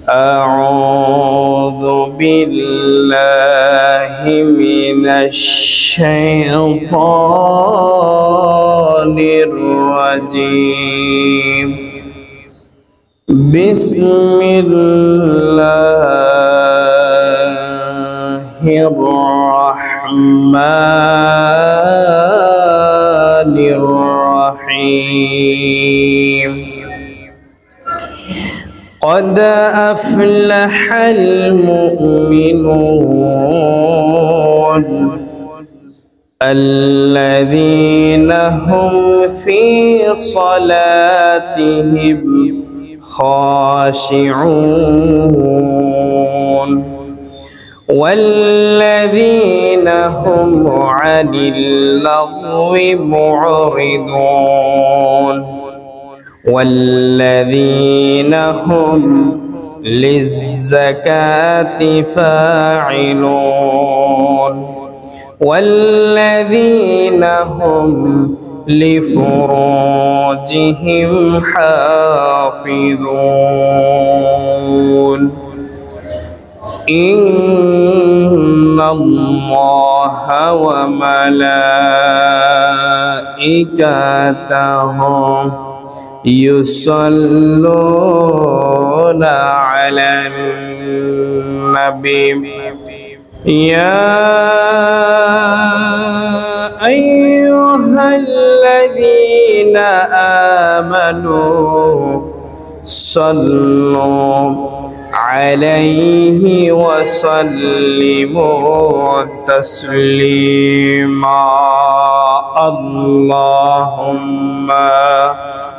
أعوذ بالله من الشيطان الرجيم بسم الله الرحمن الرحيم قد أفلح المؤمنون الذين هم في صلاتهم خاشعون والذين هم عن اللغو معرضون والذين هم للزكاة فاعلون والذين هم لفروجهم حافظون إن الله وملائكته يصلون على النبي يا أيها الذين آمنوا صلوا عليه وسلموا تسليما اللهم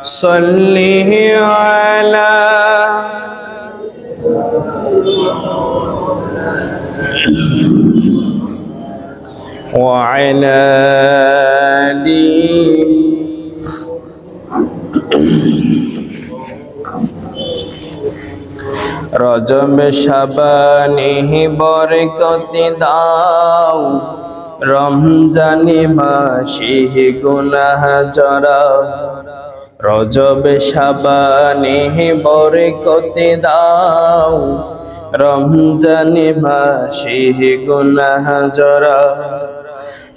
صل على وعلى রজব শাবানে বরকত দাও রমজানে মাসে গুনাহ জড়াও রজব শাবানে বরকত দাও রমজানে মাসে গুনাহ জড়াও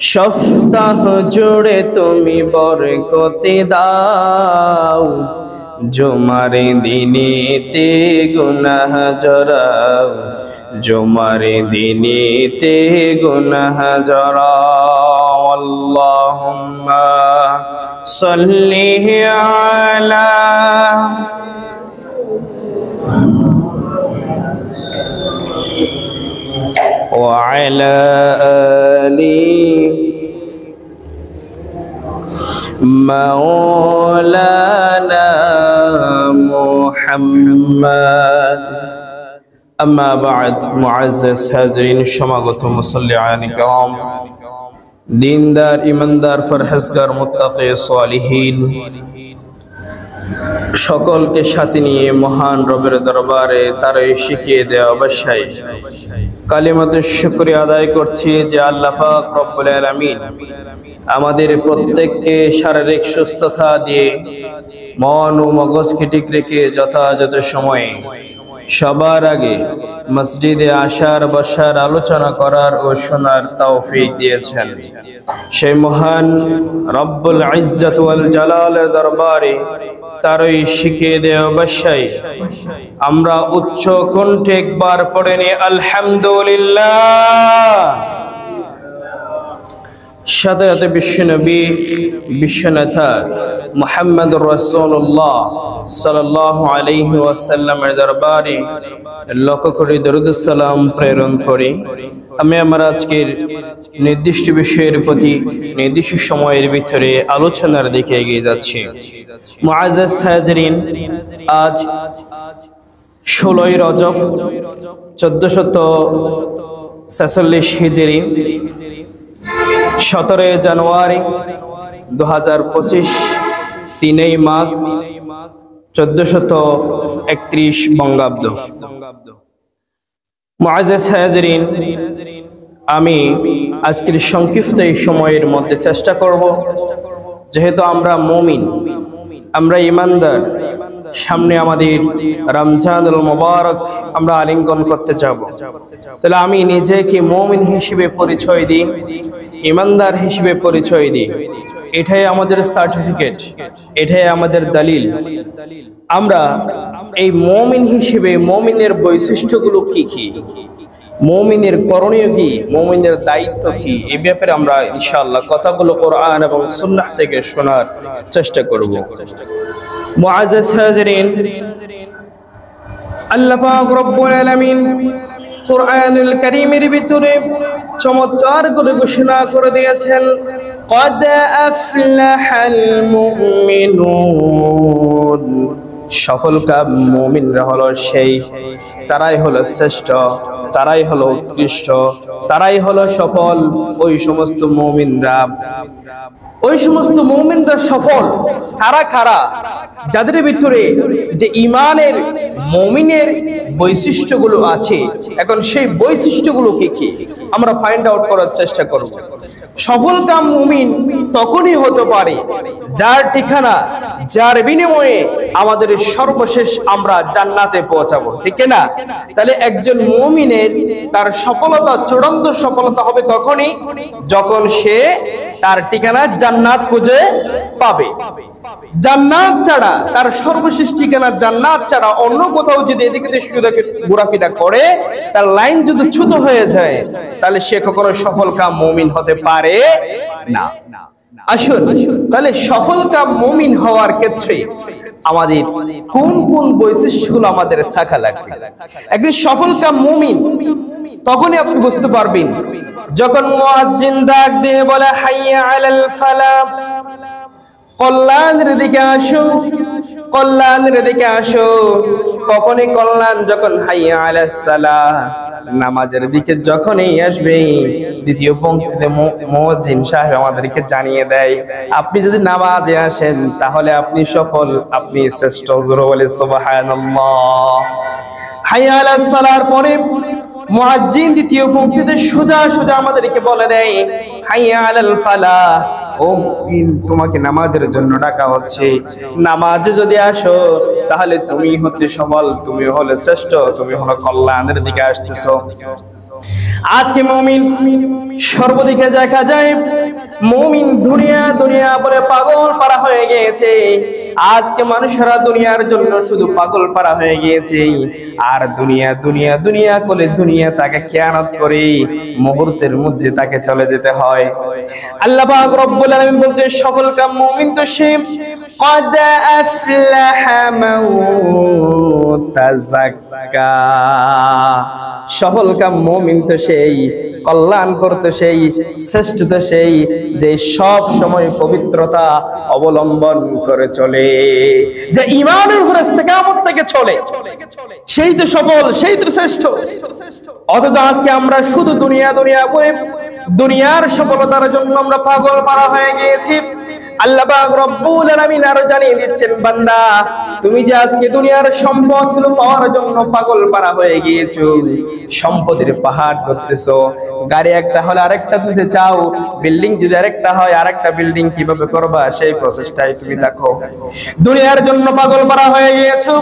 সপ্তাহ জুড়ে তুমি বরকত দাও জুমার দিনেতে গুনাহ জড়াও জুমার দিনেতে গুনাহ জড়াও আল্লাহুম্মা সাল্লি আলা ওয়া আলা আলি مولانا محمد أما بعد معزز حاضرين সমাগত মুসল্লিয়ান کرام দিনদার ইমানদার ফরহেজগার মুত্তাকি সালিহিন সকলকে সাথে নিয়ে মহান রবের দরবারে তারই শিখিয়ে দেওয়া অবশ্যই কালিমাতে শুকরিয়া আদায় করছি যে আল্লাহ পাক রব্বুল আলামিন আমাদের প্রত্যেককে শারীরিক সুস্থতা দিয়ে মন ও মগজকে ঠিক রেখে যথাযথ সময়ে সবার আগে মসজিদে আসার বসার আলোচনা করার ও শোনার তৌফিক দিয়েছেন সেই মহান রব্বুল ইজ্জত ওয়াল জালালের দরবারে তারই শিখিয়ে দেওয়া অবশ্যই আমরা উচ্চ কণ্ঠে একবার পড়ে নি আলহামদুলিল্লাহ সাথে সাথে বিশ্বনবী বিশ্বনেতা মুহাম্মদুর রাসূলুল্লাহ সাল্লাল্লাহু আলাইহি ওয়াসাল্লামের দরবারে লক্ষ করে দরুদ সালাম প্রেরণ করি আমি আমার আজকের নির্দিষ্ট বিষয়ের প্রতি নির্দিষ্ট সময়ের ভিতরে আলোচনার দিকে এগিয়ে যাচ্ছি মুআজ্জাজ হাজিরিন আজ 16ই রজব 1446 হিজরি 17 জানুয়ারি 2025 3 মাঘ 1431 বঙ্গাব্দ মুআজ্জাজ হাজিরিন আমি আজকের সংক্ষিপ্ত এই সময়ের মধ্যে চেষ্টা করব যেহেতু আমরা মুমিন আমরা ঈমানদার সামনে আমাদের রমজানুল মুবারক আমরা আলিঙ্গন করতে যাব। তাহলে আমি নিজেকে মুমিন হিসেবে পরিচয় দিই, ইমানদার হিসেবে পরিচয় দিই। এটাই আমাদের সার্টিফিকেট, এটাই আমাদের দলিল। আমরা এই মুমিন হিসেবে মুমিনের বৈশিষ্ট্যগুলো কি কি, মুমিনের করণীয় কি, মুমিনের দায়িত্ব কি, এই ব্যাপারে আমরা ইনশাআল্লাহ কথাগুলো কোরআন এবং সুন্নাহ থেকে শোনার চেষ্টা করব। মুআজ্জাজ হাজিরিন, আল্লাহ পাক রব্বুল আলামিন কুরআনুল কারীমের ভিতরে চমৎকার করে ঘোষণা করে দিয়েছেন, قد أفلح المؤمنون। সফলকাম মুমিনরা হলো সেই, তারাই হলো শ্রেষ্ঠ, তারাই হলো উৎকৃষ্ট, তারাই হলো সফল। ওই সমস্ত মুমিনরা, ওই সমস্ত মুমিনরা সফল। কারা কারা? যাদের ভিতরে যে ঈমানের মুমিনের বৈশিষ্ট্যগুলো আছে। এখন সেই বৈশিষ্ট্যগুলো কি কি আমরা ফাইন্ড আউট করার চেষ্টা করব। সফলকাম মুমিন তখনই হতে পারে যার ঠিকানা, যার বিনিময়ে আমাদের সর্বশেষ আমরা জান্নাতে পৌঁছাবো, ঠিক না? তাহলে একজন মুমিনের তার সফলতা, চূড়ান্ত সফলতা হবে তখনই যখন সে তার ঠিকানা জান্নাত খুঁজে পাবে। জান্নাত ছাড়া, তার সর্বশেষ ঠিকানা জান্নাত ছাড়া অন্য কোথাও যদি এদিকে ঘোরাফেরা করে, তার লাইন যদি ছোট হয়ে যায়, তাহলে সে কখনো সফলকাম মুমিন হতে পারে না। আসুন তাহলে সফলকাম মুমিন হওয়ার ক্ষেত্রে আমাদের কোন কোন বৈশিষ্ট্যগুলো আমাদের থাকা লাগবে। একজন সফলকাম মুমিন তখনই আপনি বুঝতে পারবেন যখন মুয়াজ্জিন ডাক দিয়ে বলে, হাইয়া আলাল ফালাহ, কল্যাণের দিকে আসো, কল্যাণের দিকে আসো। কখনই কল্যাণ যখন হাইয়া আলাস সালাহ, নামাজের দিকে যখনই আসবে, দ্বিতীয় পংক্তিতে মুয়াজ্জিন সাহেব আমাদেরকে জানিয়ে দেয়, আপনি যদি নামাজে আসেন তাহলে আপনি সফল, আপনি শ্রেষ্ঠ। জোরে বলে সুবহানাল্লাহ। হাইয়া আলাস সালাহর পরে মুয়াজ্জিন দ্বিতীয় পংক্তিতে সোজা সোজা আমাদেরকে বলে দেয়, হাইয়া আলাল ফালাহ, ও মুমিন, তোমাকে নামাজের জন্য ডাকা হচ্ছে। নামাজে যদি আসো তাহলে তুমি হচ্ছে সফল, তুমি হলে শ্রেষ্ঠ, তুমি হলো কল্যাণের দিকে আসতেছো। আজকে মুমিন সর্বদিকে দেখা যায়, মুমিন দুনিয়া দুনিয়া বলে পাগল পারা হয়ে গিয়েছে। আজকে মানুষেরা দুনিয়ার জন্য শুধু পাগল পারা হয়ে গিয়েছে। আর দুনিয়া দুনিয়া দুনিয়া করে দুনিয়া তাকে খেয়ানত করে মুহূর্তের মধ্যে তাকে চলে যেতে হয়। আল্লাহ পাক রব্বুল আলামিন বলছে, সফলকাম মুমিন তো সে, قد أفلح من تزكى। সফলকাম মুমিন তো সেই, কল্যাণ করতে সেই, শ্রেষ্ঠ তো সেই যে সব সময় পবিত্রতা অবলম্বন করে চলে, যে ঈমানের উপর ইস্তেকামত থেকে চলে, সেই তো সফল, সেই তো শ্রেষ্ঠ। অথচ আজকে আমরা শুধু দুনিয়া দুনিয়া করে দুনিয়ার সফলতার জন্য আমরা পাগল পারা হয়ে গিয়েছি। আল্লাহ পাক রব্বুল আলামিন আরো জানিয়ে দিচ্ছেন, বান্দা তুমি যে আজকে দুনিয়ার সম্পদগুলো পাওয়ার জন্য পাগল পারা হয়ে গিয়েছো, সম্পদের পাহাড় করতেছো, গাড়ি একটা হলে আরেকটা দিতে চাও, বিল্ডিং যদি আরেকটা হয় আরেকটা বিল্ডিং কিভাবে করবা সেই প্রসেসটাই তুমি দেখো। দুনিয়ার জন্য পাগল পারা হয়ে গিয়েছো।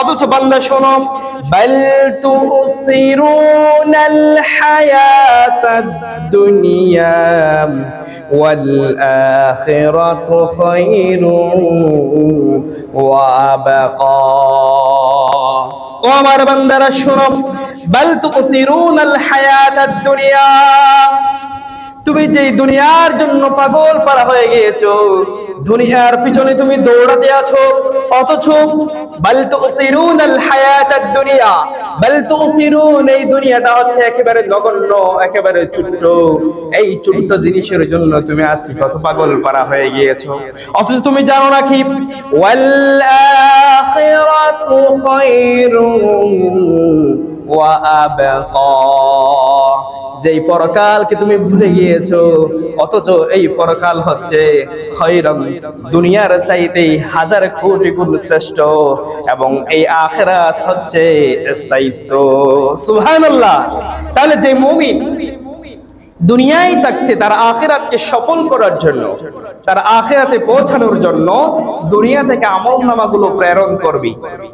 অথচ বান্দা শোনো, বাল তুসিরুনাল হায়াতাদ দুনিয়া والآخرة خير وأبقى। ও আমার বান্দারা শোনো, বাল তুসিরুনাল হায়াতাদ দুনিয়া, তুমি যে দুনিয়ার জন্য পাগল পারা হয়ে গিয়েছো, দুনিয়ার পিছনে তুমি দৌড়াতে আছো, অথচ বাল তুসিরুনাল হায়াতাদ দুনিয়া, বাল তুসিরুন, এই দুনিয়াটা হচ্ছে একেবারে নগণ্য, একেবারে ছোট্ট। এই ছোট্ট জিনিসের জন্য তুমি আজকে কত পাগল পারা হয়ে গিয়েছো। অথচ তুমি জানো না কি, ওয়াল আখিরাতু খায়রুন ওয়া আবকা, যেই পরকালকে তুমি ভুলে গিয়েছো, অথচ এই পরকাল হচ্ছে খায়রান, দুনিয়ার চাইতে হাজার কোটি গুণ শ্রেষ্ঠ, এবং এই আখিরাত হচ্ছে স্থায়িত্ব। সুবহানাল্লাহ। তাহলে যে মুমিন দুনিয়ায় থাকতে তার আখিরাতকে সফল করার জন্য, তার আখিরাতে পৌঁছানোর জন্য দুনিয়া থেকে আমলনামাগুলো প্রেরণ করবে,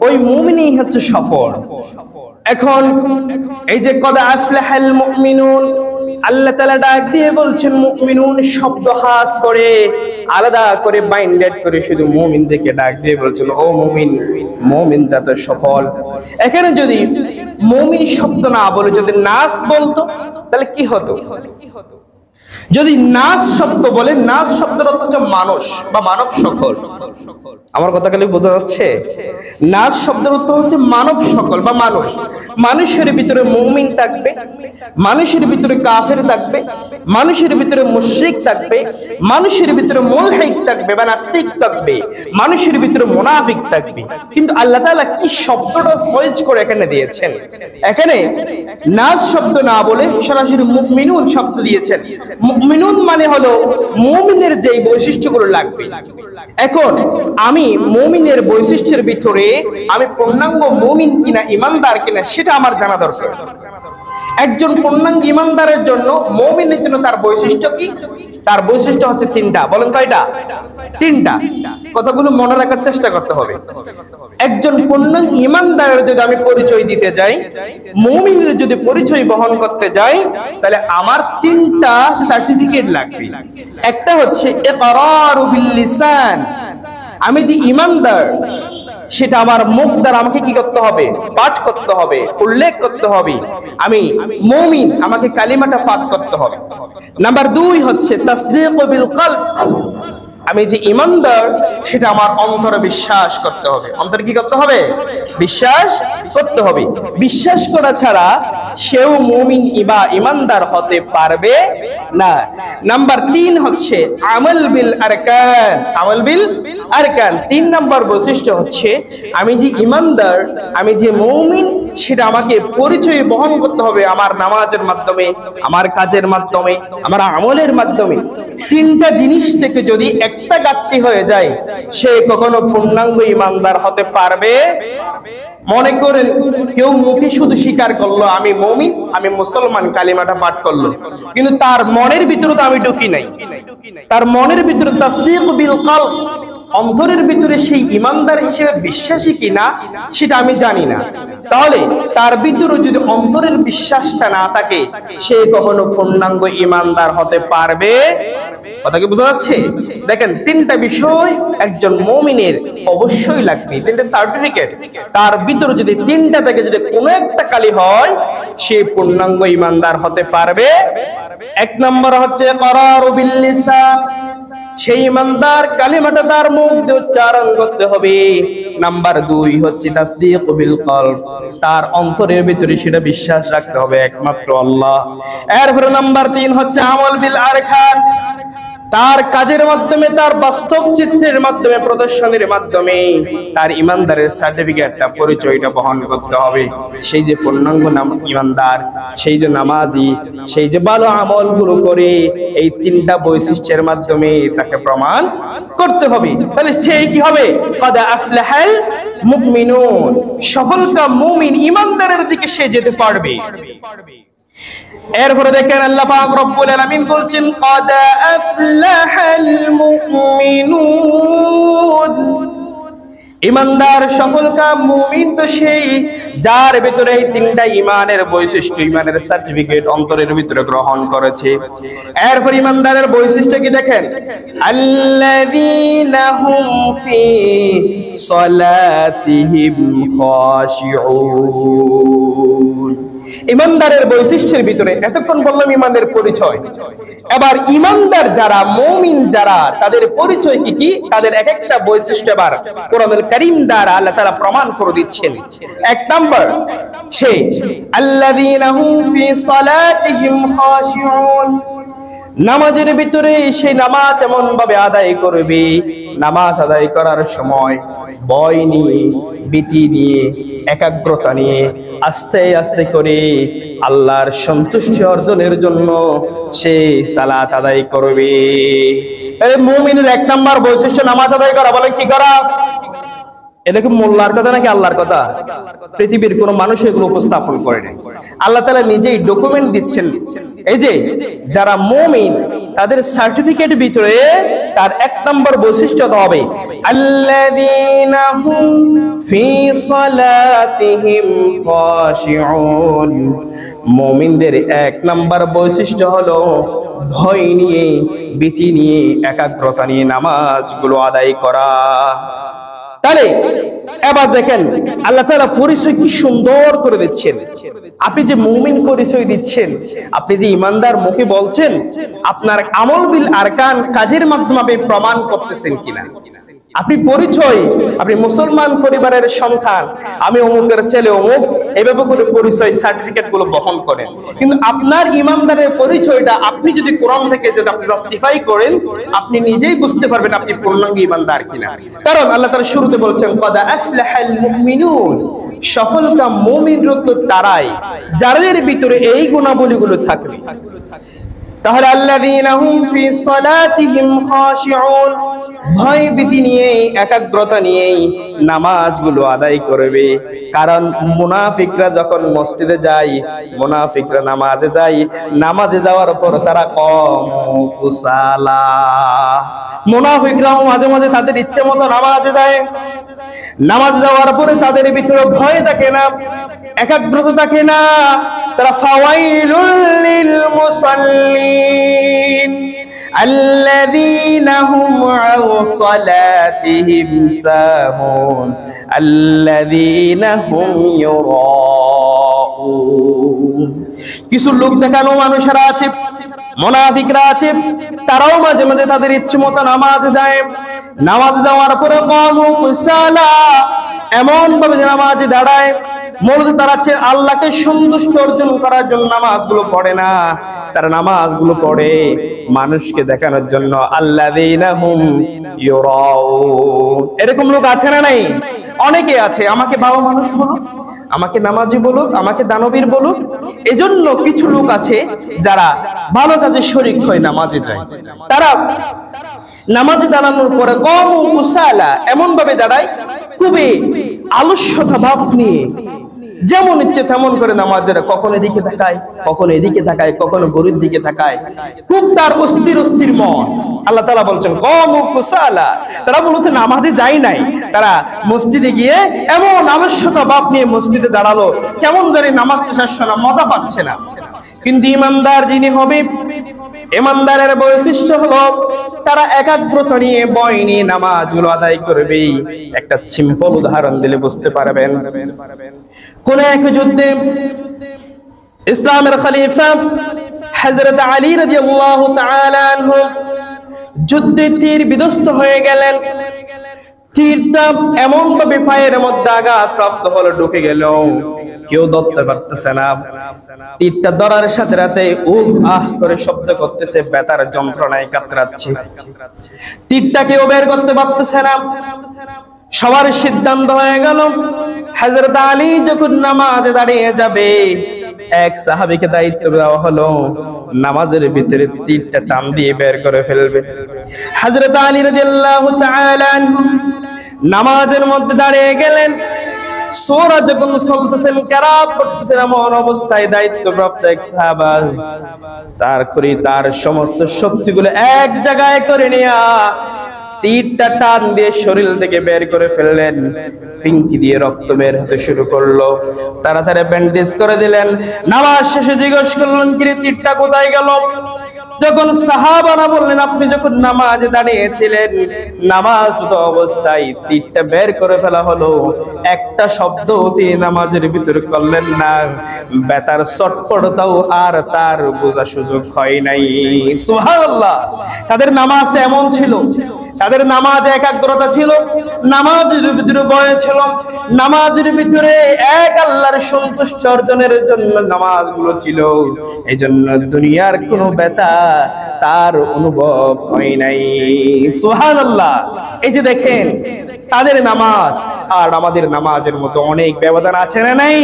ওই মুমিনই হচ্ছে সফল। এখন এই যে কদ আফলাহাল মুমিনুন, আল্লাহ তাআলা ডাক দিয়ে বলছেন মুমিনুন শব্দ হাস করে আলাদা করে বাইন্ডেড করে শুধু মুমিনদেরকে ডাক দিয়ে বলছেন ও মুমিন, মুমিনটা তো সফল। এখানে যদি মুমিন শব্দ না বলে যদি নাস বলতো তাহলে কি হতো? যদি নাস শব্দ বলে, নাস শব্দের অর্থ হচ্ছে মানুষ বা মানব সকল। আমার কথা খালি বোঝা যাচ্ছে? নাস শব্দের অর্থ হচ্ছে মানব সকল বা মানুষ। মানুষের ভিতরে মুমিন থাকবে, মানুষের ভিতরে কাফের থাকবে, মানুষের ভিতরে মুশরিক থাকবে, মানুষের ভিতরে মুলহিদ থাকবে বা নাস্তিক থাকবে, মানুষের ভিতরে মুনাফিক থাকবে। কিন্তু আল্লাহ তাআলা কি শব্দটা সহজ করে এখানে দিয়েছেন? এখানে নাস শব্দ না বলে সরাসরি মুমিনুন শব্দ দিয়েছেন। মুমিনুন মানে হলো মুমিনের যেই বৈশিষ্ট্যগুলো লাগবে। এখন আমি মুমিনের বৈশিষ্ট্যের ভিতরে আমি পূর্ণাঙ্গ মুমিন কিনা ঈমানদার কিনা সেটা আমার জানা দরকার। একজন পূর্ণাঙ্গ ঈমানদারের জন্য, মুমিনের জন্য তার বৈশিষ্ট্য কি? তার বৈশিষ্ট্য হচ্ছে তিনটা। বলেন কয়টা? তিনটা। কথাগুলো মনে রাখার চেষ্টা করতে হবে। একজন পূর্ণাঙ্গ ঈমানদারের যদি আমি পরিচয় দিতে যাই, মুমিনের যদি পরিচয় বহন করতে যাই, তাহলে আমার তিনটা সার্টিফিকেট লাগবে। একটা হচ্ছে ইকরারু বিল লিসান, আমি যে ঈমানদার সেটা আমার মুখ দ্বারা আমাকে কি করতে হবে? পাঠ করতে হবে, উল্লেখ করতে হবে আমি মুমিন, আমাকে কালিমাটা পাঠ করতে হবে। নাম্বার 2 হচ্ছে তাসদীক বিল কলব, আমি যে ঈমানদার সেটা আমার অন্তরে বিশ্বাস করতে হবে। অন্তরে কি করতে হবে? বিশ্বাস করতে হবে। বিশ্বাস করা ছাড়া সেও মুমিন বা ঈমানদার হতে পারবে না। নাম্বার 3 হচ্ছে আমল বিল আরকান, আমল বিল আরকান। 3 নাম্বার বৈশিষ্ট্য হচ্ছে আমি যে ঈমানদার, আমি যে মুমিন সেটা আমাকে পরিচয় বহন করতে হবে আমার নামাজের মাধ্যমে, আমার কাজের মাধ্যমে, আমার আমলের মাধ্যমে। 3টা জিনিস থেকে যদি একটা ঘাটতি হয়ে যায়, সে কখনো পূর্ণাঙ্গ ঈমানদার হতে পারবে। মনে করেন কেউ মুখে শুধু স্বীকার করলো আমি মুমিন, আমি মুসলমান, কালিমাটা পাঠ করলো, কিন্তু তার মনের ভিতরে তো আমি ঢুকি নাই। তার মনের ভিতরে তাসদীক বিল কলব, অন্তরের ভিতরে সেই ঈমানদার হিসেবে বিশ্বাসী কিনা সেটা আমি জানি না। তাহলে তার ভিতরে যদি অন্তরের বিশ্বাসটা না থাকে, সে কখনো পূর্ণাঙ্গ ঈমানদার হতে পারবে? কথা কি বোঝা যাচ্ছে? দেখেন 3টা বিষয় একজন মুমিনের অবশ্যই লাগবে, 3টা সার্টিফিকেট। তার ভিতরে যদি 3টা থেকে যদি কোনো একটা কালি হয়, সে পূর্ণাঙ্গ ঈমানদার হতে পারবে। 1 নম্বর হচ্ছে ইকরারু বিল লিসান, সেই ঈমানদার কালিমাটা তার মুখ দিয়ে উচ্চারণ করতে হবে। নাম্বার 2 হচ্ছে তাসদীক বিল কলব, তার অন্তরের ভিতরে সেটা বিশ্বাস রাখতে হবে একমাত্র আল্লাহ। এরপরে নাম্বার 3 হচ্ছে আমল বিল আরকান, তার কাজের মাধ্যমে, তার বাস্তব চিত্রের মাধ্যমে, প্রদর্শনের মাধ্যমে তার ঈমানদারের সার্টিফিকেটটা, পরিচয়টা বহন করতে হবে। সেই যে পূর্ণাঙ্গ ঈমানদার, সেই যে নামাজি, সেই যে ভালো আমলগুলো করে, এই 3টা বৈশিষ্ট্যের মাধ্যমে তাকে প্রমাণ করতে হবে। তাহলে সেই কি হবে? কদ আফলাহাল মুমিনুন, সফলকাম মুমিন ঈমানদারের দিকে সে যেতে পারবে। এরপরে দেখেন আল্লাহ পাক রব্বুল আলামিন বলছেন কদ আফলাহাল মুমিনুন, ঈমানদার সফলকাম মুমিন তো সেই যার ভিতরে এই 3টা ঈমানের বৈশিষ্ট্য, ঈমানের সার্টিফিকেট অন্তরের ভিতরে গ্রহণ করেছে। এরপর ঈমানদারের বৈশিষ্ট্য কি দেখেন? আল্লাযীনা হুম ফি সালাতিহিম খাশিউন, ঈমানদারের বৈশিষ্ট্যের ভিতরে এতক্ষণ বললাম ঈমানের পরিচয়। এবার ঈমানদার যারা, মুমিন যারা, তাদের পরিচয় কি কি, তাদের এক একটা বৈশিষ্ট্য এবার কোরআনুল কারীম দ্বারা আল্লাহ তাআলা প্রমাণ করে দিচ্ছেন। 1 নাম্বার সে আল্লাযীনা হুম ফি সালাতিহিম খাশিউন, নামাজের ভিতরে সেই নামাজ এমন ভাবে আদায় করবে, নামাজ আদায় করার সময় ভয় নিয়ে, ভীতি নিয়ে, একাগ্রতা নিয়ে আস্তে আস্তে করে আল্লাহর সন্তুষ্টি অর্জনের জন্য সে সালাত আদায় করবে। তাহলে মুমিনের 1 নাম্বার বৈশিষ্ট্য নামাজ আদায় করা। বলেন কি করা? এটা কি মোল্লার কথা নাকি আল্লাহর কথা? পৃথিবীর কোন মানুষ এগুলো উপস্থাপন করে নাই। আল্লাহ তাআলা নিজেই ডকুমেন্ট দিচ্ছেন। এই যে যারা মুমিন তাদের সার্টিফিকেট ভিতরে তার এক নম্বর বৈশিষ্ট্য হবে আল্লাযীনা হুম ফি সালাতিহিম খাশিউন। মুমিনদের এক নম্বর বৈশিষ্ট্য হলো ভয় নিয়ে, ভীতি নিয়ে, একাগ্রতা নিয়ে নামাজগুলো আদায় করা। তাহলে এবার দেখেন আল্লাহ তাআলা পরিচয় কি সুন্দর করে দিচ্ছেন। আপনি যে মুমিন পরিচয় দিচ্ছেন, আপনি যে ইমানদার মুখে বলছেন, আপনার আমল বিল আরকান কাজের মাধ্যমে প্রমাণ করতেছেন কিনা। আপনি পরিচয়, আপনি মুসলমান পরিবারের সন্তান, আমি অমুকের ছেলে অমুক, এভাবে করে পরিচয় সার্টিফিকেট গুলো বহন করেন, কিন্তু আপনার ইমানদারের পরিচয়টা আপনি যদি কোরআন থেকে যদি আপনি জাস্টিফাই করেন, আপনি নিজেই বুঝতে পারবেন আপনি পূর্ণাঙ্গ ইমানদার কিনা। কারণ আল্লাহ তাআলা শুরুতে বলছেন কদ আফলাহাল মুমিনুন, সফলকাম মুমিনরা তো তারাই যাদের ভিতরে এই গুণাবলীগুলো থাকবে। তাহলে আল্লাযীনা হুম ফি সালাতিহিম খাশিউন, ভয় ভীতি নিয়ে, একাগ্রতা নিয়ে নামাজগুলো আদায় করবে। কারণ মুনাফিকরা যখন মসজিদে যায়, মুনাফিকরা নামাজে যায়, নামাজে যাওয়ার পর তারা কুসালা। মুনাফিকরাও মাঝে মাঝে তাদের ইচ্ছে মতো নামাজে যায়, নামাজ যাওয়ার পরে তাদের ভিতরে ভয় থাকে না, একাগ্রতা থাকে না। তারা ফাওয়াইলুল লিল মুসাল্লিন আল্লাযীনা হুম আন সালাতিহিম সাহুন আল্লাযীনা হুম ইউরাউন। কিছু লোক দেখানো মানুষেরা আছে, মুনাফিকরা আছে, তারাও মাঝে মাঝে তাদের ইচ্ছে মতো নামাজ যায়, নামাজ যাওয়ার পরে কামু কুসালা, এমন ভাবে নামাজে দাঁড়ায় মূলত তারা আল্লাহকে সন্তুষ্ট অর্জন করার জন্য নামাজগুলো পড়ে না, তারা নামাজগুলো পড়ে মানুষকে দেখানোর জন্য। আল্লাযীনা হুম ইউরাউন। এরকম লোক আছে না নাই? অনেকে আছে। আমাকে বাবা মানুষ বলুক, আমাকে নামাজি বলুক, আমাকে দানবীর বলুক, এজন্য কিছু লোক আছে যারা ভালো কাজে শরীক হয়, নামাজে যায়। তারা নামাজে দাঁড়ানোর পরে কামু কুসালা, এমন ভাবে দাঁড়ায় খুবই আলস্যতা ভাব নিয়ে, যেমন ইচ্ছে তেমন করে নামাজ ধরে, কখনো এদিকে তাকায়, কখনো এদিকে তাকায়, কখনো গরুর দিকে তাকায়, খুব তার অস্থির অস্থির মন। আল্লাহ তাআলা বলছেন কামু কুসালা, তারা মূলত নামাজে যায় নাই, তারা মসজিদে গিয়ে এমন আলস্যতা ভাব নিয়ে মসজিদে দাঁড়ালো, কেমন ধরে নামাজটা শেষ না, মজা পাচ্ছে না। কিন্তু ইমানদার যিনি হবে, ইমানদারের বৈশিষ্ট্য হলো তারা একাগ্রতা নিয়ে, ভয় নিয়ে নামাজগুলো আদায় করবে। একটা সিম্পল উদাহরণ দিলে বুঝতে পারবেন। কোন এক যুদ্ধে ইসলামের খলিফা হযরত আলী রাদিয়াল্লাহু তাআলা আনহু যুদ্ধে তীর বিধ্বস্ত হয়ে গেলেন। তীরটা এমন ভাবে পায়ের মধ্যে আঘাত প্রাপ্ত হলো, ঢুকে গেল, কেউ ধরতে পারতেছে না। তীরটা ধরার সাথে সাথে উহ আহ করে শব্দ করতেছে, ব্যথার যন্ত্রণায় কাতরাচ্ছে। তীরটা কেউ বের করতে পারতেছে না। সবার সিদ্ধান্ত হয়ে গেল হযরত আলী যখন নামাজে দাঁড়িয়ে যাবে, এক সাহাবীকে দায়িত্ব দেওয়া হলো নামাজের ভিতরে তীরটা টান দিয়ে বের করে ফেলবে। হযরত আলী রাদিয়াল্লাহু তাআলা নামাজের মধ্যে দাঁড়িয়ে গেলেন। সূরা যখন চলতেছেন, কিরাত করতেছেন, এমন অবস্থায় দায়িত্বপ্রাপ্ত এক সাহাবা তার সমস্ত শক্তিগুলো এক জায়গায় করে নিয়ে তীরটা টান দিয়ে শরীর থেকে বের করে ফেললেন। পিঙ্কি দিয়ে রক্ত বের হতে শুরু করলো। তাড়াতাড়ি ব্যান্ডেজ করে দিলেন। নামাজ শেষে জিজ্ঞেস করলেন, কি তীরটা কোথায় গেল? যখন সাহাবারা বললেন, আপনি যখন নামাজে দাঁড়িয়েছিলেন, নামাজরত অবস্থায় তীরটা বের করে ফেলা হলো, একটা শব্দ তিনি নামাজের ভিতরে করলেন না, ব্যথার চটপটতাও আর তার বোঝার সুযোগ হয় নাই। সুবহানাল্লাহ। তাদের নামাজটা এমন ছিল, তাদের নামাজে একাগ্রতা ছিল, নামাজের ভিতরে ভয় ছিল, নামাজের ভিতরে এক আল্লাহর সন্তুষ্টি অর্জনের জন্য নামাজগুলো ছিল। এই জন্য দুনিয়ার কোনো ব্যথা তার অনুভব হয় নাই। সুবহানাল্লাহ। এই যে দেখেন, তাদের নামাজ আর আমাদের নামাজের মতো অনেক ব্যবধান আছে না নাই?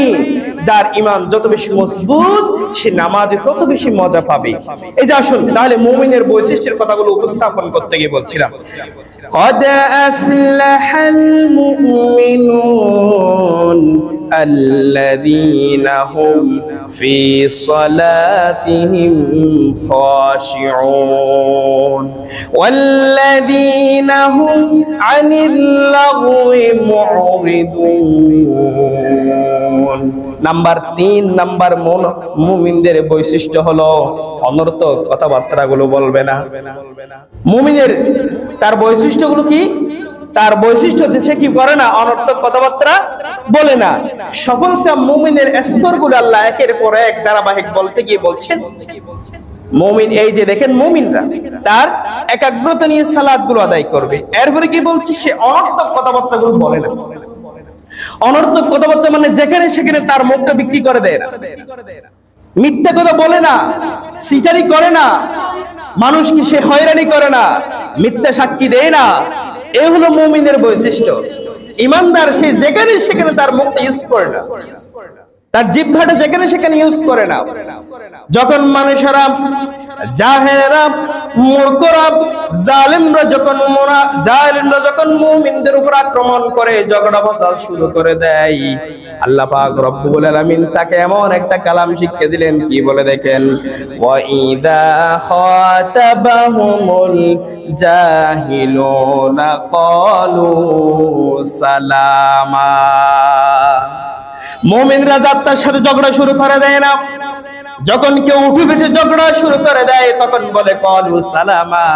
যার ঈমান যত বেশি মজবুত সে নামাজে তত বেশি মজা পাবে। এই যে আসুন তাহলে মুমিনের বৈশিষ্ট্যের কথাগুলো উপস্থাপন করতে গিয়ে বলছিলাম, قد أفلح المؤمنون الذين هم في صلاتهم خاشعون والذين هم عن اللغو معرضون। নাম্বার 3 নাম্বার মুমিনদের বৈশিষ্ট্য হলো অনর্থক কথাবার্তাগুলো বলবে না। মুমিনের তার বৈশিষ্ট্যগুলো কি? তার বৈশিষ্ট্য হচ্ছে সে কি করে না? অনর্থক কথাবার্তা বলে না। সফলতা মুমিনের স্তরগুলো আল্লাহ একের পর এক ধারাবাহিক বলতে গিয়ে বলছেন, মুমিন এই যে দেখেন মুমিনরা তার একাগ্রতা নিয়ে সালাতগুলো আদায় করবে। এরপরে কি বলছি? সে অনর্থক কথাবার্তাগুলো বলে না। অনর্থক কথাবার্তা মানে যেখানে সেখানে তার মুখটা বিক্রি করে দেয় না, মিথ্যা কথা বলে না, সিটারি করে না, মানুষকে সে হয়রানি করে না, মিথ্যা সাক্ষী দেয় না। এই হলো মুমিনের বৈশিষ্ট্য। ইমানদার সে যেখানে সেখানে তার মুখটা ইউজ করে না, তার জিহ্বাটা যেখানে সেখানে ইউজ করে না। যখন মানুষেরা, জাহেরা, মূর্খরা, জালিমরা যখন মুমিনদের উপর আক্রমণ করে, ঝগড়া ফাসাদ শুরু করে দেয়, আল্লাহ পাক রব্বুল আলামিন তাকে এমন একটা কালাম শিক্ষা দিলেন, কি বলে দেখেন, ওয়া ইযা খাতাবাহুমুল জাহিলুনা ক্বালু সালামা। মুমিনরা যাত্রার সাথে ঝগড়া শুরু করে দেয় না। যখন কেউ উঠে বেঠে ঝগড়া শুরু করে দেয় তখন বলে ক্বালু সালামা,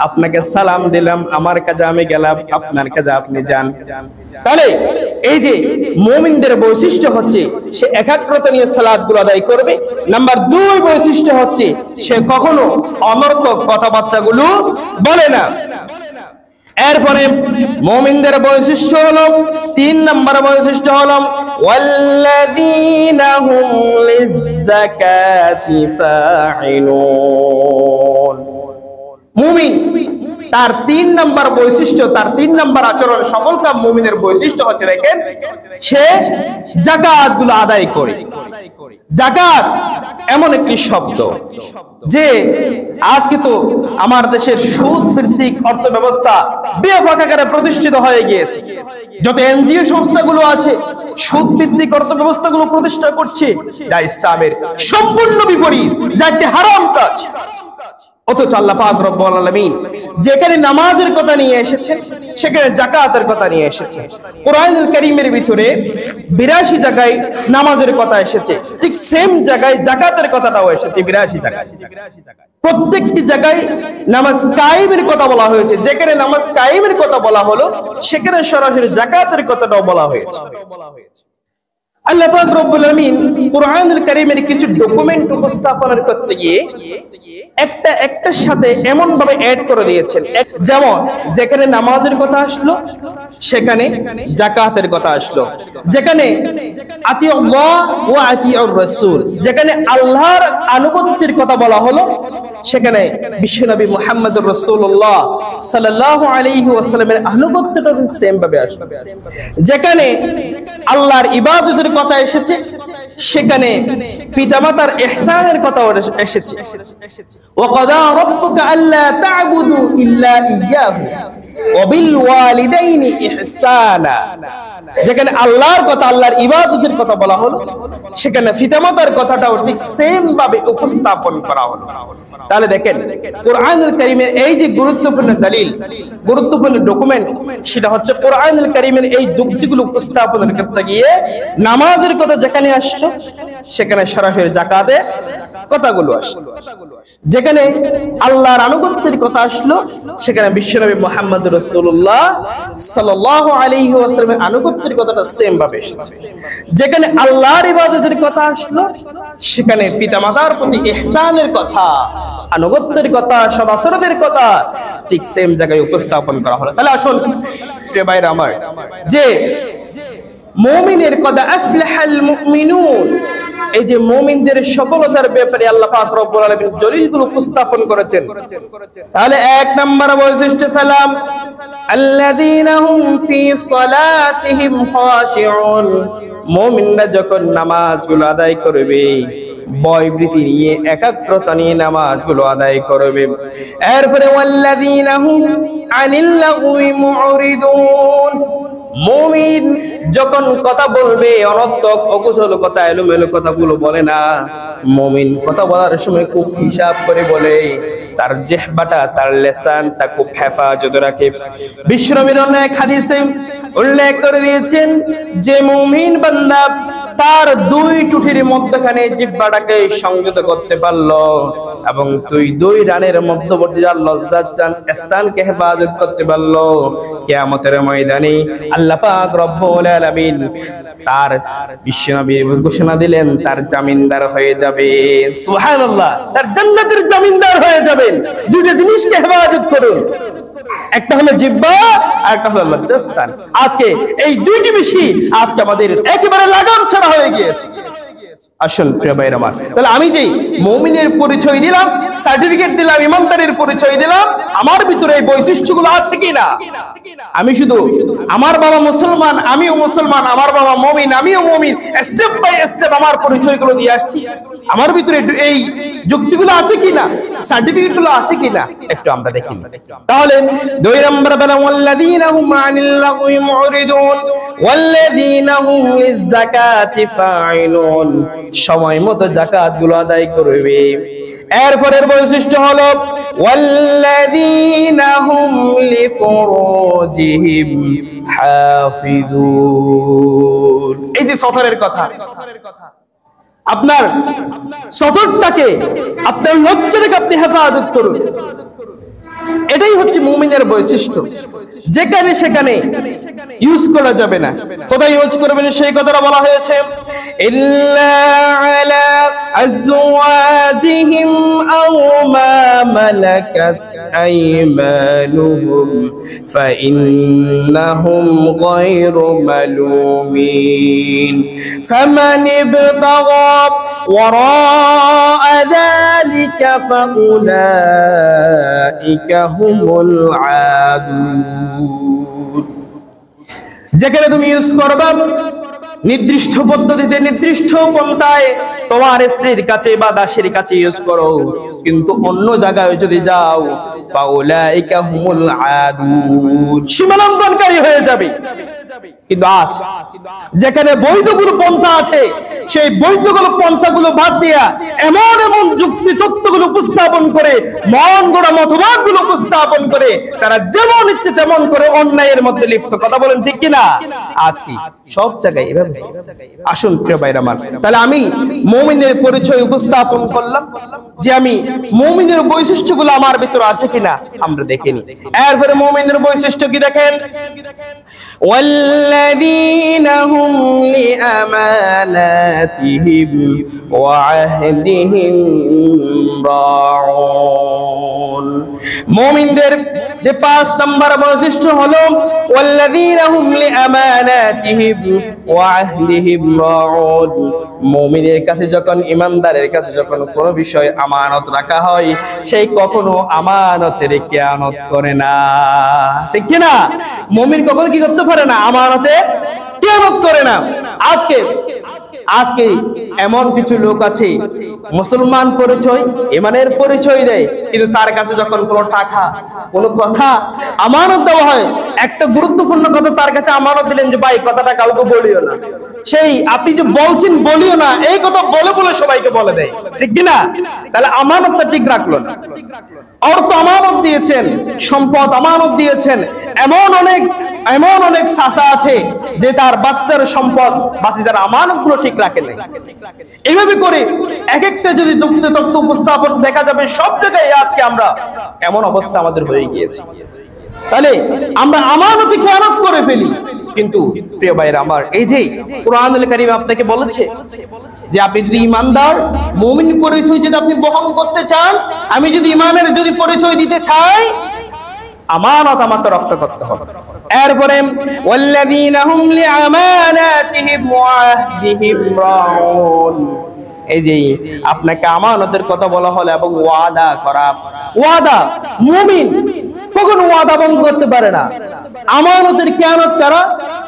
আপনাকে সালাম দিলাম, আমার কাজে আমি গেলাম, আপনার কাজে আপনি যান। তাহলে এই যে মুমিনদের বৈশিষ্ট্য হচ্ছে সে একাগ্রতা নিয়ে সালাতগুলো আদায় করবে। নাম্বার 2 বৈশিষ্ট্য হচ্ছে সে কখনো অনর্থক কথাবার্তাগুলো বলে না। এরপরে মুমিনদের বৈশিষ্ট্য হলো 3 নম্বর বৈশিষ্ট্য হলো ওয়াল্লাযীনা হুম লিয-যাকাতি ফাঈলুন। মুমিন তার 3 নম্বর বৈশিষ্ট্য, তার 3 নম্বর আচরণ, সফলতা মুমিনের বৈশিষ্ট্য হচ্ছে দেখেন সে যাকাতগুলো আদায় করে। যাকাত এমন একটি শব্দ যে আজকে তো আমার দেশের সুদ ভিত্তিক অর্থ ব্যবস্থা ব্যাপক আকারে প্রতিষ্ঠিত হয়ে গিয়েছে। যত এনজিও সংস্থাগুলো আছে সুদ ভিত্তিক অর্থ ব্যবস্থাগুলো প্রতিষ্ঠা করছে, যা ইসলামের সম্পূর্ণ বিপরীত, যা একটি হারাম কাজ। অথচ আল্লাহ পাক রব্বুল আলামিন যেখানে নামাজের কথা নিয়ে এসেছেন সেখানে যাকাতের কথা নিয়ে এসেছেন। কোরআনুল কারীমের ভিতরে 82 জায়গায় নামাজের কথা এসেছে, ঠিক সেম জায়গায় যাকাতের কথাটাও এসেছে 82 জায়গায়। প্রত্যেকটি জায়গায় নামাজ কায়েমের কথা বলা হয়েছে। যেখানে নামাজ কায়েমের কথা বলা হলো সেখানে সরাসরি যাকাতের কথাটাও বলা হয়েছে। আল্লাহ পাক রব্বুল আলামিন কোরআনুল কারীমের কিছু ডকুমেন্ট উপস্থাপন করতে গিয়ে একটার সাথে এমন ভাবে অ্যাড করে দিয়েছেন, যেমন যেখানে নামাজের কথা আসলো সেখানে যাকাতের কথা আসলো, যেখানে আতিউল্লাহ ওয়া আতিউর রাসূল, যেখানে আল্লাহর আনুগত্যের কথা বলা হলো সেখানে বিশ্বনবী মুহাম্মদুর রাসূলুল্লাহ সাল্লাল্লাহু আলাইহি ওয়াসাল্লামের আনুগত্যটা সেম ভাবে আসলো। যেখানে আল্লাহর ইবাদতের কথা এসেছে সেখানে পিতামাতার ইহসানের কথা এসেছে। ওয়া ক্বাদা রাব্বুকা আল্লা তা'বুদু ইল্লা ইয়্যাহু ওয়া বিল ওয়ালিদাইনি ইহসানা। যেখানে আল্লাহর কথা, আল্লাহর ইবাদতের কথা বলা হলো সেখানে পিতামাতার কথাটাও ঠিক সেম ভাবে উপস্থাপন করা হলো। তাহলে দেখেন কোরআনুল কারীমের এই যে গুরুত্বপূর্ণ দলিল, গুরুত্বপূর্ণ ডকুমেন্ট, সেটা হচ্ছে কোরআনুল কারীমের এই যুক্তিগুলো উপস্থাপন করতে গিয়ে নামাজের কথা যেখানে আসলো সেখানে সরাসরি যাকাতের কথাগুলো আসলো। যেখানে আল্লাহর আনুগত্যের কথা আসলো সেখানে বিশ্বনবী মুহাম্মদুর রাসূলুল্লাহ সাল্লাল্লাহু আলাইহি ওয়াসাল্লামের আনুগত্যের কথাটা সেম ভাবে এসেছে। যেখানে আল্লাহর ইবাদতের কথা আসলো সেখানে পিতামাতার প্রতি ইহসানের কথা, আনুগত্যের কথা, সদাচরণের কথা ঠিক সেম জায়গায় উপস্থাপন করা হলো। তাহলে আসুন প্রিয় ভাইরা আমার, যে মুমিনের কদ আফলাহাল মুমিনুন, এই যে মুমিনদের সফলতার ব্যাপারে আল্লাহ পাক রব্বুল আলামিন দলিলগুলো উপস্থাপন করেছেন। তাহলে এক নম্বর বৈশিষ্ট্য পেলাম, আল্লাযীনা হুম ফি সালাতিহিম খাশিউন, মুমিনরা যখন নামাজগুলো আদায় করবে ভয়ভীতি নিয়ে, একাগ্রতা নিয়ে নামাজগুলো আদায় করবে। এরপরে ওয়াল্লাযীনা হুম আনিল লাগwi মুরিদুন, মুমিন যখন কথা বলবে অনর্থক অকুশল কথা, এলোমেলো কথাগুলো বলে না। মুমিন কথা বলার সময় খুব হিসাব করে বলে, তার জিহ্বাটা, তার লিসানটা খুব হেফাজত রাখে। বিশ্বনবীর অনেক হাদিসে উল্লেখ করে দিয়েছেন যে মুমিন বান্দা তার দুই টুটির মধ্যখানে জিহ্বাটাকে সংযত করতে পারলো এবং দুই রানের মধ্যবর্তী যার লজ্জার স্থানকে হেফাজত করতে পারলো, কিয়ামতের ময়দানে আল্লাহ পাক রব্বুল আলামিন তার বিশ্বনবী ঘোষণা দিলেন তার জামিনদার হয়ে যাবেন। সুবহানাল্লাহ, তার জান্নাতের জামিনদার হয়ে যাবেন। দুইটা জিনিসকে হেফাজত করুন, একটা হলো জিহ্বা আর একটা হলো লজ্জাস্থান। আজকে এই দুইটি বিষয় আজকে আমাদের একেবারে লাগাম ছাড়া হয়ে গিয়েছে। আসুন প্রিয় ভাইরা আমার, তাহলে আমি যে মুমিনের পরিচয় দিলাম, সার্টিফিকেট দিলাম, ইমানদারের পরিচয় দিলাম, আমার ভিতরে এই বৈশিষ্ট্যগুলো আছে কিনা? আমি শুধু আমার বাবা মুসলমান, আমিও মুসলমান, আমার বাবা মুমিন, আমিও মুমিন, স্টেপ বাই স্টেপ আমার পরিচয়গুলো দিয়ে আসছি। আমার ভিতরে এই যুক্তিগুলো আছে কিনা, সার্টিফিকেটগুলো আছে কিনা, একটু আমরা দেখি। তাহলে দুই নম্বর বলা, ওয়াল্লাযীনা হুম আনিল লাগwi মুরিদুন ওয়াল্লাযীনা হুম লিয-যাকাতি ফাঈলুন, সময় মতো যাকাতগুলো আদায় করবে। এরপরের বৈশিষ্ট্য হলো ওয়াল্লাযীনা হুম লিফুরুজিহিম হাফিজুন। এই যে সতরের কথা, আপনার সতরটাকে, আপনার লজ্জাটাকে আপনি হেফাজত করুন। এটাই হচ্ছে মুমিনের বৈশিষ্ট্য। যেখানে সেখানে ইউজ করা যাবে না। কোথায় ইউজ করবেন সেই কথাটা বলা হয়েছে, ইল্লা আলা আজওয়াজিহিম আও মা মালাকাত আইমানুহুম ফাইন্নাহুম গায়রু মালুমিন ফামান ইবতাগা ওয়ারাআ যালিকা ফাউলাইকা হুমুল আদুন। যেখানে তুমি ইউজ করবা নির্দিষ্ট পদ্ধতিতে, নির্দিষ্ট পন্থায়, তোমার স্ত্রীর কাছে বা দাসের কাছে ইউজ করো, কিন্তু অন্য জায়গায় যদি যাও ফাউলাইকা হুমুল আদুন, সীমালঙ্ঘনকারী হয়ে যাবে। কিন্তু আজ যেখানে বৈধগুলো পন্থা আছে, সেই বৈধগুলো পন্থাগুলো বাদ দিয়া এমন এমন যুক্তি তত্ত্বগুলো উপস্থাপন করে, মন গড়া মতবাদগুলো উপস্থাপন করে, তারা যেমন ইচ্ছে তেমন করে অন্যায়ের মধ্যে লিপ্ত। কথা বলেন ঠিক কিনা? আজ কি সব জায়গায় এভাবে? আসুন প্রিয় ভাইরা আমার, তাহলে আমি মুমিনের পরিচয় উপস্থাপন করলাম যে আমি মুমিনের বৈশিষ্ট্যগুলো আমার ভিতরে আছে কিনা আমরা দেখিনি। এরপরে মুমিনের বৈশিষ্ট্য কি দেখেন, والذين هم لأماناتهم وعهدهم راعون। মুমিনদের যে 5 নম্বর বৈশিষ্ট্য হলো والذين هم لأماناتهم وعهدهم راعون। মুমিনের কাছে যখন, ইমানদারের কাছে যখন কোনো বিষয় আমানত রাখা হয়, সেই কখনো আমানতের খেয়ানত করে না। ঠিক কি না? মুমিন কখনো কি করতে পারে না? আমানতে খেয়ানত করে না। আজকে এমন কিছু লোক আছে মুসলমান পরিচয়, ইমানের পরিচয় দেয়, কিন্তু তার কাছে যখন কোনো টাকা, কোনো কথা আমানত দেওয়া হয়, একটা গুরুত্বপূর্ণ কথা তার কাছে আমানত দিলেন যে ভাই কথাটা কাউকে বলিও না, সেই আপনি যে বলছেন বলিও না, এই কথা বলে বলে সবাইকে বলে দেয়। ঠিক কিনা? তাহলে আমানতটা ঠিক রাখলো না। অর্থ আমানত দিয়েছেন, সম্পদ আমানত দিয়েছেন, এমন অনেক চাচা আছে যে তার বাচ্চার সম্পদ, বাচ্চার আমানতগুলো ঠিক রাখে নাই। এইভাবে করে এক একটা যদি তথ্য উপস্থাপন দেখা যাবে সব জায়গায় আজকে আমরা এমন অবস্থা আমাদের হয়ে গিয়েছে। তাহলে আমরা আমানতে খেয়ানত করে ফেলি। কিন্তু প্রিয় ভাইরা আমার, এই যে কুরআনুল কারীম আপনাকে বলেছে যে আপনি যদি ইমানদার, মুমিন পরিচয় যদি আপনি বহন করতে চান, আমি যদি ইমানের যদি পরিচয় দিতে চাই, আমানত আমাকে রক্ষা করতে হবে। এরপরে ওয়াল্লাযীনা হুম লিআমানাতিহিম ওয়া আহদিহিম রাউন। এই যে আপনাকে আমানতের কথা বলা হলো এবং ওয়াদা করা। ওয়াদা, মুমিন কখনো ওয়াদা ভঙ্গ করতে পারে না। আমানতের খেয়ানত করা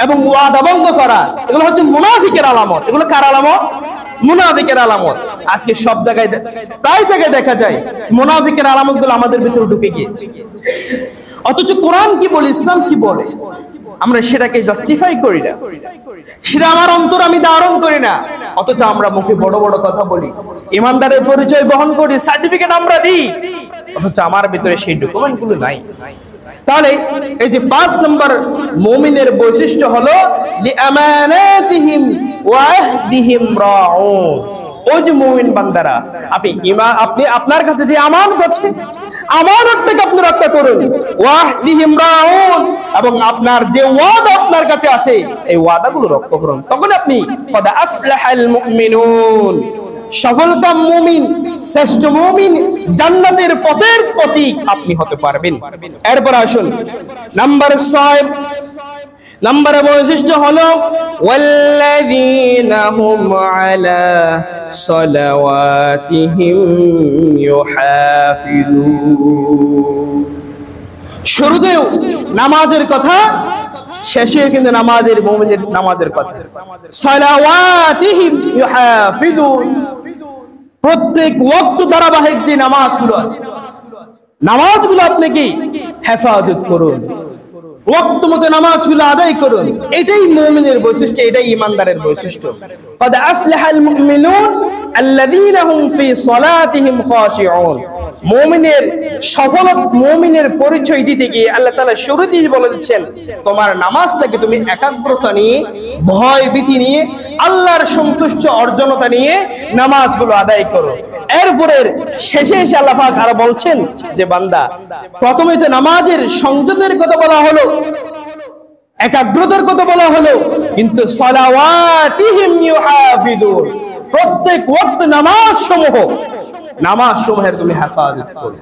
এবং ওয়াদা ভঙ্গ করা, এগুলো হচ্ছে মুনাফিকের আলামত। এগুলো কার আলামত? মুনাফিকের আলামত। আজকে সব জায়গায়, প্রায় জায়গায় দেখা যায় মুনাফিকের আলামত গুলো আমাদের ভিতরে ঢুকে গিয়েছে। অথচ কোরআন কি বলে, ইসলাম কি বলে, আমরা সেটাকে জাস্টিফাই করি না, সেটা আমার অন্তর আমি ধারণ করি না। অথচ আমরা মুখে বড় বড় কথা বলি, ইমানদারের পরিচয় বহন করি, সার্টিফিকেট আমরা দিই, অথচ আমার ভিতরে সেই ডকুমেন্ট গুলো নাই। তাহলে এই যে 5 নম্বর মুমিনের বৈশিষ্ট্য হলো লিআমানাতিহিম ওয়া আহদিহিম রাউন। ওই যে মুমিন বান্দারা, আপনি আপনার কাছে যে আমানত আছে, আমানতটাকে আপনি রক্ষা করুন। ওয়া আহদিহিম রাউন, এবং আপনার যে ওয়াদা আপনার কাছে আছে এই ওয়াদাগুলো রক্ষা করুন। তখন আপনি কদ আফলাহাল মুমিনুন, সফলকাম মুমিন, শ্রেষ্ঠ মুমিন, জান্নাতের পথের প্রতীক আপনি হতে পারবেন। এরপর আসুন নাম্বার 6 নম্বর বৈশিষ্ট্য হলো ওয়াল্লাযীনা হুম আলা সালাওয়াতিহিম ইউহাফিজুন। শুরুতেও নামাজের কথা, শেষে কিন্তু নামাজের, মুমিনের নামাজের কথা। সালাওয়াতিহিম ইউহাফিজুন, প্রত্যেক ওয়াক্ত ধারাবাহিক যে নামাজগুলো আছে, নামাজগুলো আপনি কি হেফাজত করুন, ওয়াক্ত মতো নামাজগুলো আদায় করুন। এটাই মুমিনের বৈশিষ্ট্য, এটাই ঈমানদারের বৈশিষ্ট্য। قد أفلح المؤمنون الذين هم في صلاتهم خاشعون। মুমিনের সফলতা, মুমিনের পরিচয় দিতে গিয়ে আল্লাহ তাআলা শুরুতেই বলে দিচ্ছেন, তোমার নামাজটাকে তুমি একাগ্রতা নিয়ে, ভয় ভীতি নিয়ে, আল্লাহর সন্তুষ্ট অর্জনতা নিয়ে নামাজগুলো আদায় করো। এরপরে শেষে এসে আল্লাহ পাক আরো বলছেন যে বান্দা, প্রথমে তো নামাজের সংযমের কথা বলা হলো, একাগ্রতার কথা বলা হলো, কিন্তু সালাওয়াতিহিম ইউহাফিজুন, প্রত্যেক ওয়াক্ত নামাজসমূহের তুমি হেফাজত করো,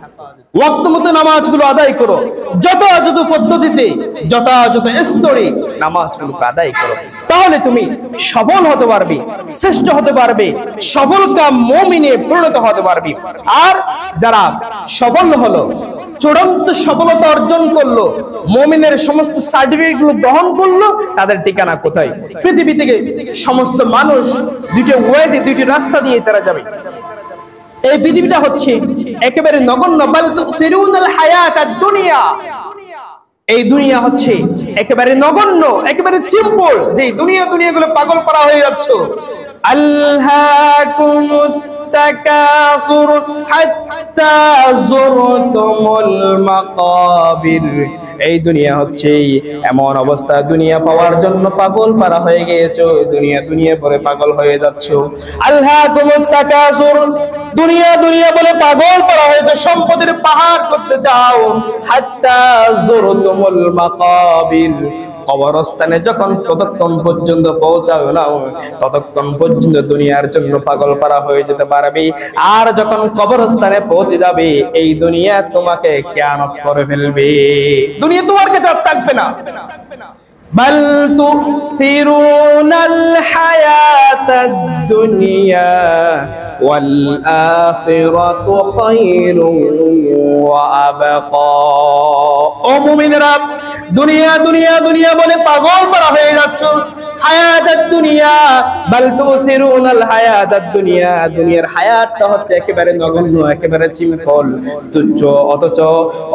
ওয়াক্ত মতো নামাজগুলো আদায় করো, যথাযথ পদ্ধতিতে, যথাযথ স্তরে নামাজগুলোকে আদায় করো। তাহলে তুমি সফল হতে পারবে, শ্রেষ্ঠ হতে পারবে, সফলকাম মুমিনে পরিণত হতে পারবে। আর যারা সফল হলো, চূড়ান্ত সফলতা অর্জন করলো, মুমিনের সমস্ত সার্টিফিকেটগুলো গ্রহণ করলো, তাদের ঠিকানা কোথায়? পৃথিবী থেকে সমস্ত মানুষ দুইটা ওয়েতে, দুইটি রাস্তা দিয়ে তারা যাবে। এই পৃথিবীটা হচ্ছে একেবারে নগণ্য, বাল তুসিরুনাল হায়াতাদ দুনিয়া। এই দুনিয়া হচ্ছে একেবারে নগণ্য, একেবারে সিম্পল। যে দুনিয়াগুলো পাগল করা হয়ে যাচ্ছে। আল্লাহাকুমুত তাকাসুর হাত্তা যুরতুমুল মাকাবির। এই দুনিয়া হচ্ছে এমন অবস্থা, দুনিয়া পাওয়ার জন্য পাগল পারা হয়ে গিয়েছো, দুনিয়া পরে পাগল হয়ে যাচ্ছো। আল্লাহাকুমুত তাকাসুর, দুনিয়া বলে পাগল পারা হয়েছে, সম্পদের পাহাড় করতে চাও। হাত্তা যুরতুমুল মাকাবির, কবরস্থানে যখন ততক্ষণ পর্যন্ত পৌঁছাও না, ততক্ষণ পর্যন্ত দুনিয়ার জন্য পাগল পারা হয়ে যেতে পারবে। আর যখন কবরস্থানে পৌঁছে যাবে, এই দুনিয়া তোমাকে কিয়ামত করে ফেলবে, দুনিয়া তোমার কাছে আর থাকবে না। বাল তুসিরুনাল হায়াতাদ দুনিয়া ওয়াল আখিরাতু খায়রুন ওয়া আবকা। ও মুমিনরা, দুনিয়া বলে পাগল করা হয়ে যাচ্ছ। হায়াতাদ দুনিয়া, বাল তুসিরুনাল হায়াতাদ দুনিয়া, দুনিয়ার হায়াতটা হচ্ছে একেবারে নগণ্য, একেবারে সিম্পল, তুচ্ছ।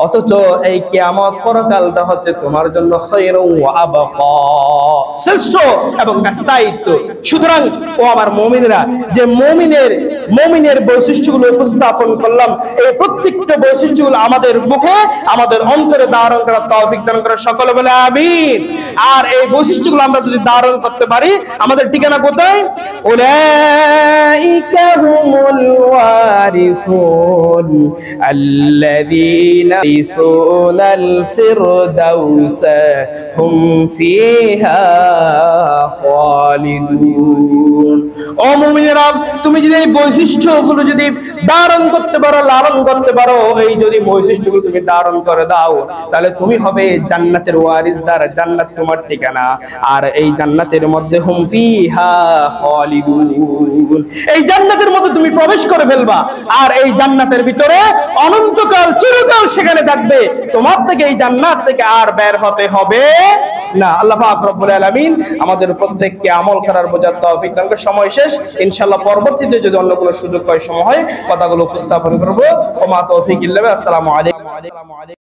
অথচ এই কিয়ামত পরকালটা হচ্ছে তোমার জন্য খায়রুন ওয়া আবকা, শ্রেষ্ঠ এবং স্থায়িত্ব। সুতরাং ও আমার মুমিনরা, যে মুমিনের বৈশিষ্ট্যগুলো উপস্থাপন করলাম, এই প্রত্যেকটা বৈশিষ্ট্যগুলো আমাদের মুখে, আমাদের অন্তরে ধারণ করার তৌফিক দান করে সকলে বলে আমিন। আর এই বৈশিষ্ট্যগুলো আমরা যদি ধারণ করতে পারি, আমাদের ঠিকানা কোথায়? উলাইকা হুমুল الوارثون الذين يرثون الفردوس هم فيها خالدون ও মুমিনেরা তুমি যদি এই বৈশিষ্ট্যগুলো যদি ধারণ করতে পারো লালন করতে পারো এই যদি বৈশিষ্ট্যগুলো তুমি ধারণ করে দাও তাহলে তুমি হবে জান্নাতের ওয়ারিসদার জান্নাত তোমার ঠিকানা আর এই জান্নাতের মধ্যে হুম ফিহা খালিদুন এই জান্নাতের মধ্যে তুমি প্রবেশ করে ফেলবা আর এই জান্নাতের ভিতরে অনন্তকাল চিরকাল সেখানে থাকবে তোমার থেকে এই জান্নাত থেকে আর বের হতে হবে না আল্লাহ পাক রব্বুল আলামিন আমাদের প্রত্যেককে আমল করার বোঝার তৌফিক দান করুন সময় শেষ ইনশাআল্লাহ পরবর্তীতে যদি অন্য কোনো সুযোগ হয় সময় কথাগুলো উপস্থাপন করব ওয়া মা তৌফিক ইল্লা বিল্লাহ আসসালামু আলাইকুম